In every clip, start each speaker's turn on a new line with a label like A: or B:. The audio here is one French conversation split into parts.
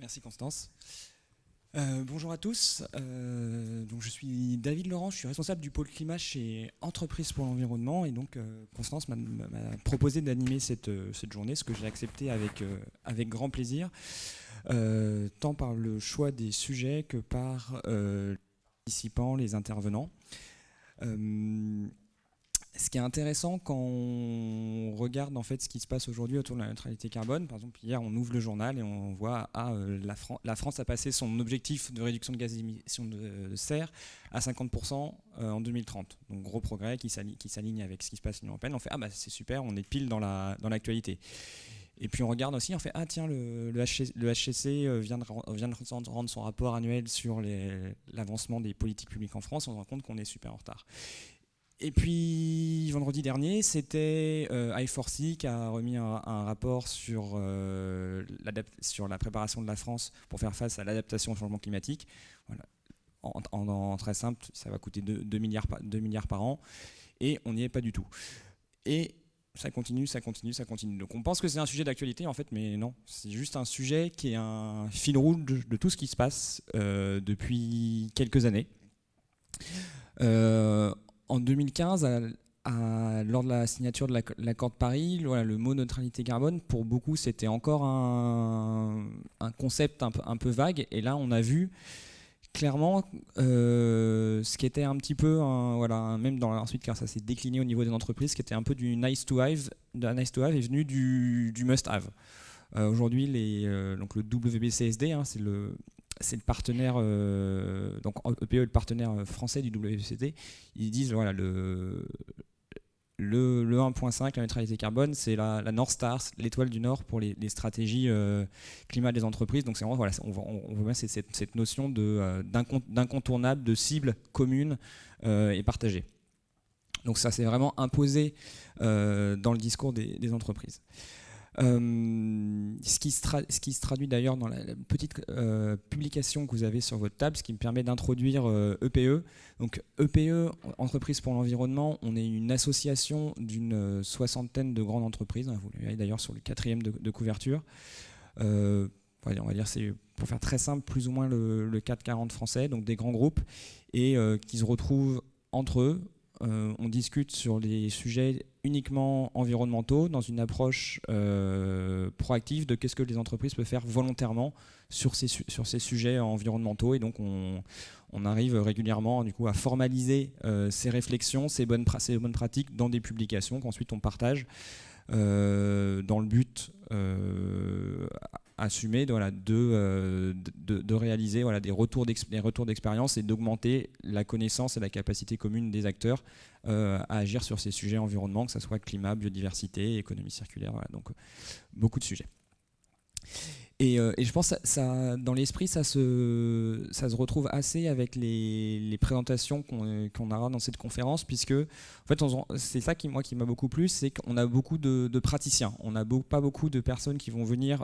A: Merci Constance. Bonjour à tous. Donc je suis David Laurent, je suis responsable du pôle climat chez Entreprises pour l'environnement et donc Constance m'a proposé d'animer cette journée, ce que j'ai accepté avec grand plaisir, tant par le choix des sujets que par les participants, les intervenants. Ce qui est intéressant quand on regarde en fait ce qui se passe aujourd'hui autour de la neutralité carbone, par exemple hier on ouvre le journal et on voit la France a passé son objectif de réduction de gaz d'émissions de serre à 50% en 2030. Donc gros progrès qui s'aligne avec ce qui se passe à l'Union européenne. On fait c'est super, on est pile dans l'actualité. Et puis on regarde aussi, on fait tiens le HCC vient de rendre son rapport annuel sur l'avancement des politiques publiques en France. On se rend compte qu'on est super en retard. Et puis, vendredi dernier, c'était I4C qui a remis un rapport sur la préparation de la France pour faire face à l'adaptation au changement climatique. Voilà. En très simple, ça va coûter 2 milliards par an. Et on n'y est pas du tout. Et ça continue. Donc on pense que c'est un sujet d'actualité, en fait, mais non. C'est juste un sujet qui est un fil rouge de tout ce qui se passe depuis quelques années. En 2015, lors de la signature de l'accord de Paris, le mot neutralité carbone, pour beaucoup, c'était encore un concept un peu vague. Et là, on a vu clairement ce qui était un petit peu, même ensuite, car ça s'est décliné au niveau des entreprises, ce qui était un peu du nice to have est venu du must have. Aujourd'hui, donc le WBCSD, c'est le partenaire, donc EPE, le partenaire français du WBCSD. Ils disent voilà le 1.5, la neutralité carbone, c'est la North Star, l'étoile du Nord pour les stratégies climat des entreprises. Donc c'est vraiment, voilà, on voit bien cette notion d'incontournable, de cible commune et partagée. Donc ça s'est vraiment imposé dans le discours des entreprises. Ce qui se traduit d'ailleurs dans la petite publication que vous avez sur votre table, ce qui me permet d'introduire EPE. Donc EPE, Entreprises pour l'environnement, on est une association d'une soixantaine de grandes entreprises. Vous le voyez d'ailleurs sur le 4e de couverture. On va dire, c'est pour faire très simple, plus ou moins le 440 français, donc des grands groupes, et qui se retrouvent entre eux. On discute sur les sujets uniquement environnementaux dans une approche proactive de qu'est-ce que les entreprises peuvent faire volontairement sur ces sujets environnementaux. Et donc on arrive régulièrement du coup, à formaliser ces réflexions, ces bonnes pratiques dans des publications qu'ensuite on partage dans le but assumé de réaliser des retours d'expérience et d'augmenter la connaissance et la capacité commune des acteurs à agir sur ces sujets environnement, que ce soit climat, biodiversité, économie circulaire, donc beaucoup de sujets. Et je pense que dans l'esprit, ça se retrouve assez avec les présentations qu'on aura dans cette conférence, puisque en fait, c'est ça qui m'a beaucoup plu, c'est qu'on a beaucoup de praticiens. On n'a pas beaucoup de personnes qui vont venir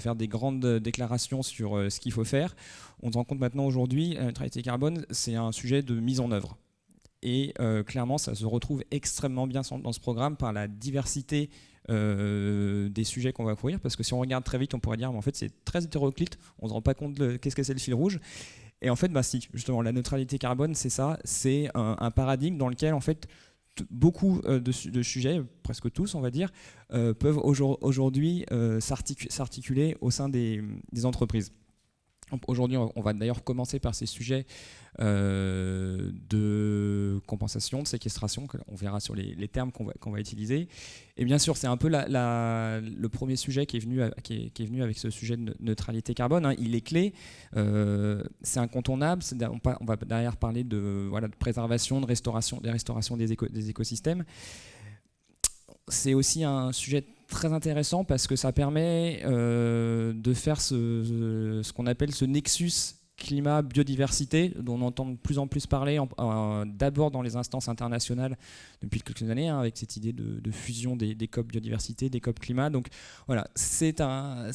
A: faire des grandes déclarations sur ce qu'il faut faire. On se rend compte maintenant aujourd'hui, la neutralité carbone, c'est un sujet de mise en œuvre. Et clairement, ça se retrouve extrêmement bien dans ce programme par la diversité des sujets qu'on va couvrir, parce que si on regarde très vite, on pourrait dire mais en fait c'est très hétéroclite, on ne se rend pas compte de qu'est-ce que c'est le fil rouge. Et en fait, si, justement, la neutralité carbone, c'est ça, c'est un paradigme dans lequel en fait beaucoup de sujets, presque tous on va dire, peuvent aujourd'hui s'articuler au sein des entreprises. Aujourd'hui, on va d'ailleurs commencer par ces sujets de compensation, de séquestration, on verra sur les termes qu'on va utiliser. Et bien sûr, c'est un peu le premier sujet qui est venu avec ce sujet de neutralité carbone. Il est clé, c'est incontournable. On va derrière parler de préservation, de restauration, des écosystèmes. C'est aussi un sujet très intéressant parce que ça permet de faire ce qu'on appelle ce nexus climat-biodiversité dont on entend de plus en plus parler d'abord dans les instances internationales depuis quelques années avec cette idée de fusion des COP biodiversité, des COP climat. Donc voilà, c'est un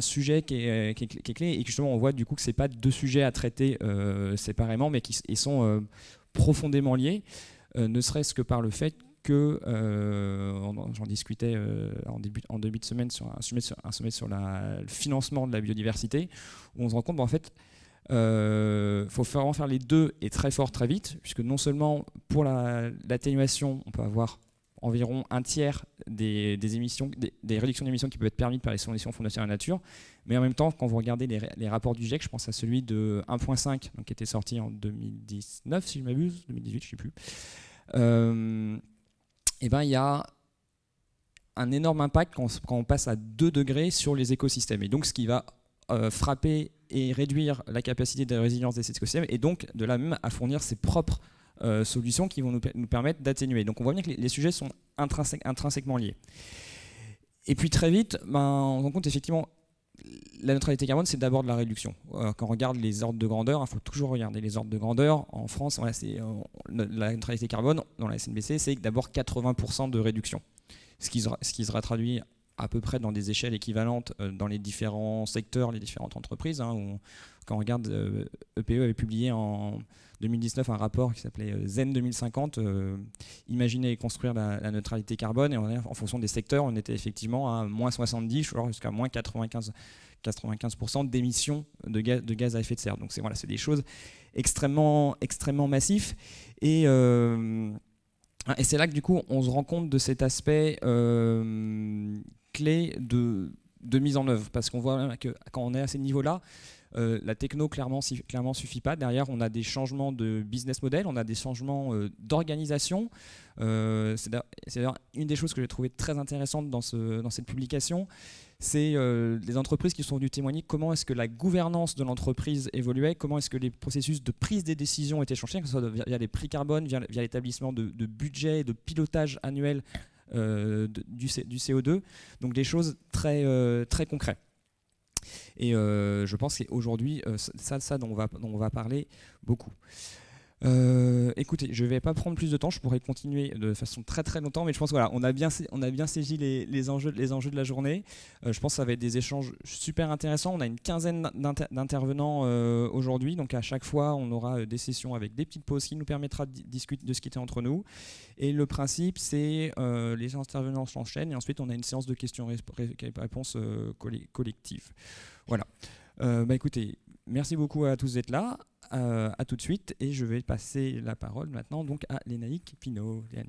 A: sujet qui est clé, et justement on voit du coup que ce n'est pas deux sujets à traiter séparément mais qui sont profondément liés, ne serait-ce que par le fait que, j'en discutais en début de semaine sur un sommet sur le financement de la biodiversité, où on se rend compte, en fait, faut vraiment faire les deux et très fort très vite, puisque non seulement pour l'atténuation, on peut avoir environ un tiers des émissions, des réductions d'émissions qui peuvent être permises par les solutions Fondation de la Nature, mais en même temps, quand vous regardez les rapports du GIEC, je pense à celui de 1.5, qui était sorti en 2019, si je m'abuse, 2018, je ne sais plus, et ben, il y a un énorme impact quand on passe à 2 degrés sur les écosystèmes. Et donc, ce qui va frapper et réduire la capacité de résilience des écosystèmes, et donc de la même à fournir ses propres solutions qui vont nous permettre d'atténuer. Donc on voit bien que les sujets sont intrinsèquement liés. Et puis très vite, on se rend compte effectivement, la neutralité carbone, c'est d'abord de la réduction. Quand on regarde les ordres de grandeur, il faut toujours regarder les ordres de grandeur. En France, voilà, la neutralité carbone, dans la SNBC, c'est d'abord 80% de réduction. Ce qui sera traduit à peu près dans des échelles équivalentes dans les différents secteurs, les différentes entreprises. Quand on regarde, EPE avait publié en 2019 un rapport qui s'appelait Zen 2050, imaginer et construire la neutralité carbone, et en fonction des secteurs, on était effectivement à moins 70, alors jusqu'à moins 95% d'émissions de gaz à effet de serre. Donc c'est des choses extrêmement massives. Et c'est là que du coup on se rend compte de cet aspect clé de mise en œuvre, parce qu'on voit que quand on est à ces niveaux-là, la techno clairement suffit pas. Derrière, on a des changements de business model, on a des changements d'organisation. C'est d'ailleurs une des choses que j'ai trouvé très intéressante dans cette publication, c'est les entreprises qui sont venues témoigner comment est-ce que la gouvernance de l'entreprise évoluait, comment est-ce que les processus de prise des décisions étaient changés, que ce soit via les prix carbone, via l'établissement de budget, de pilotage annuel du CO2, donc des choses très concrètes. Et je pense que c'est aujourd'hui ça dont on va parler beaucoup. Écoutez, je ne vais pas prendre plus de temps, je pourrais continuer de façon très longtemps, mais je pense qu'on on a bien saisi les enjeux de la journée. Je pense que ça va être des échanges super intéressants. On a une quinzaine d'intervenants aujourd'hui, donc à chaque fois on aura des sessions avec des petites pauses qui nous permettra de discuter entre nous. Et le principe, c'est les intervenants s'enchaînent et ensuite on a une séance de questions-réponses collectives. Voilà. Écoutez, merci beaucoup à tous d'être là. À tout de suite, et je vais passer la parole maintenant donc à Lénaïque Pinault. Lénaïque.